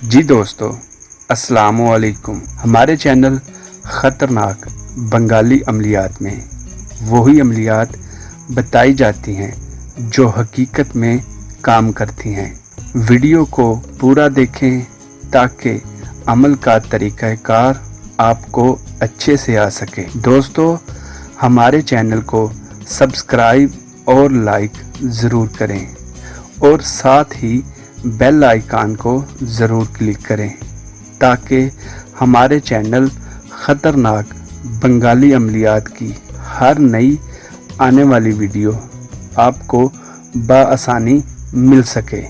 जी दोस्तों, अस्सलामुअलैकुम। हमारे चैनल ख़तरनाक बंगाली अमलियात में वही अमलियात बताई जाती हैं जो हकीकत में काम करती हैं। वीडियो को पूरा देखें ताकि अमल का तरीक़ाकार आपको अच्छे से आ सके। दोस्तों, हमारे चैनल को सब्सक्राइब और लाइक ज़रूर करें और साथ ही बेल आइकन को ज़रूर क्लिक करें ताकि हमारे चैनल ख़तरनाक बंगाली अमलियात की हर नई आने वाली वीडियो आपको बआसानी मिल सके।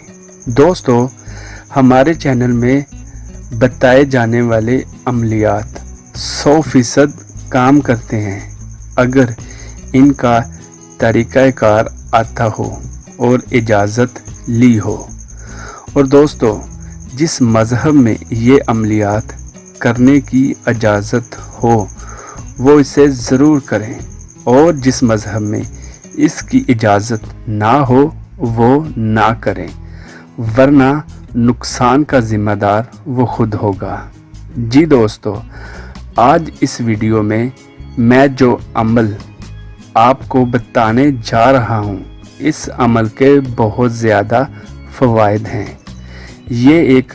दोस्तों, हमारे चैनल में बताए जाने वाले अमलियात 100% काम करते हैं अगर इनका तरीक़ाकार आता हो और इजाज़त ली हो। और दोस्तों, जिस मज़हब में ये अमलियात करने की इजाज़त हो वो इसे ज़रूर करें और जिस मज़हब में इसकी इजाज़त ना हो वो ना करें, वरना नुकसान का ज़िम्मेदार वो खुद होगा। जी दोस्तों, आज इस वीडियो में मैं जो अमल आपको बताने जा रहा हूँ, इस अमल के बहुत ज़्यादा फ़वाइद हैं। ये एक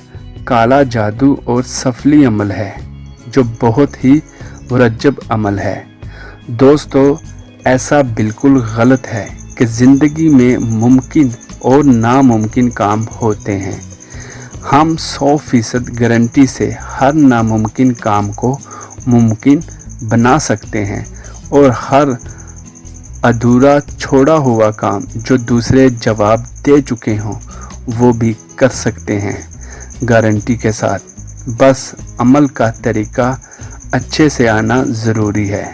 काला जादू और सफली अमल है जो बहुत ही मुरज्जब अमल है। दोस्तों, ऐसा बिल्कुल गलत है कि ज़िंदगी में मुमकिन और नामुमकिन काम होते हैं। हम 100% गारंटी से हर नामुमकिन काम को मुमकिन बना सकते हैं और हर अधूरा छोड़ा हुआ काम जो दूसरे जवाब दे चुके हों वो भी कर सकते हैं गारंटी के साथ। बस अमल का तरीका अच्छे से आना ज़रूरी है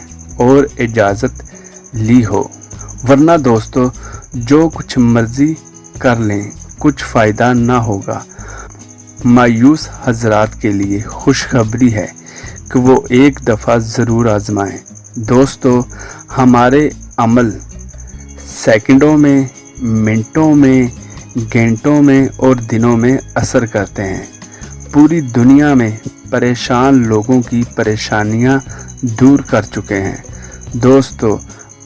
और इजाज़त ली हो, वरना दोस्तों जो कुछ मर्ज़ी कर लें कुछ फ़ायदा ना होगा। मायूस हज़रात के लिए खुशखबरी है कि वो एक दफ़ा ज़रूर आज़माएं। दोस्तों, हमारे अमल सेकंडों में, मिनटों में, घंटों में और दिनों में असर करते हैं। पूरी दुनिया में परेशान लोगों की परेशानियां दूर कर चुके हैं। दोस्तों,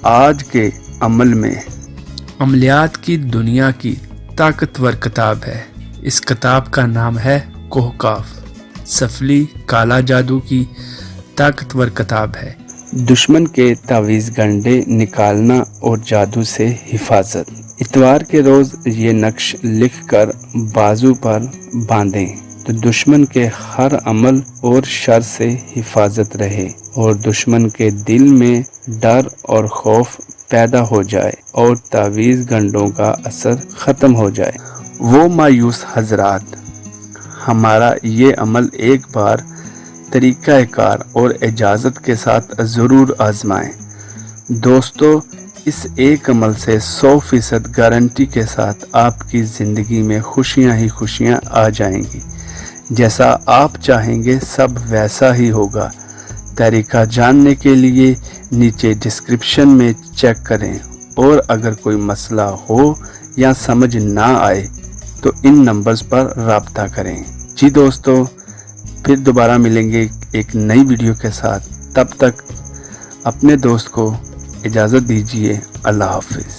आज के अमल में अमलियात की दुनिया की ताकतवर किताब है। इस किताब का नाम है कहकाफ। सफली काला जादू की ताकतवर किताब है। दुश्मन के तावीज़ गंडे निकालना और जादू से हिफाजत। इतवार के रोज़ ये नक्श लिखकर बाजू पर बांधें तो दुश्मन के हर अमल और शर से हिफाजत रहे और दुश्मन के दिल में डर और खौफ पैदा हो जाए और तावीज़ गंडों का असर ख़त्म हो जाए। वो मायूस हज़रात हमारा ये अमल एक बार तरीक़ाकार और इजाज़त के साथ ज़रूर आज़माएं। दोस्तों, इस एक अमल से 100% गारंटी के साथ आपकी ज़िंदगी में खुशियां ही खुशियां आ जाएंगी। जैसा आप चाहेंगे सब वैसा ही होगा। तरीका जानने के लिए नीचे डिस्क्रिप्शन में चेक करें और अगर कोई मसला हो या समझ ना आए तो इन नंबर्स पर राब्ता करें। जी दोस्तों, फिर दोबारा मिलेंगे एक नई वीडियो के साथ। तब तक अपने दोस्त को इजाज़त दीजिए। अल्लाह हाफ़िज़।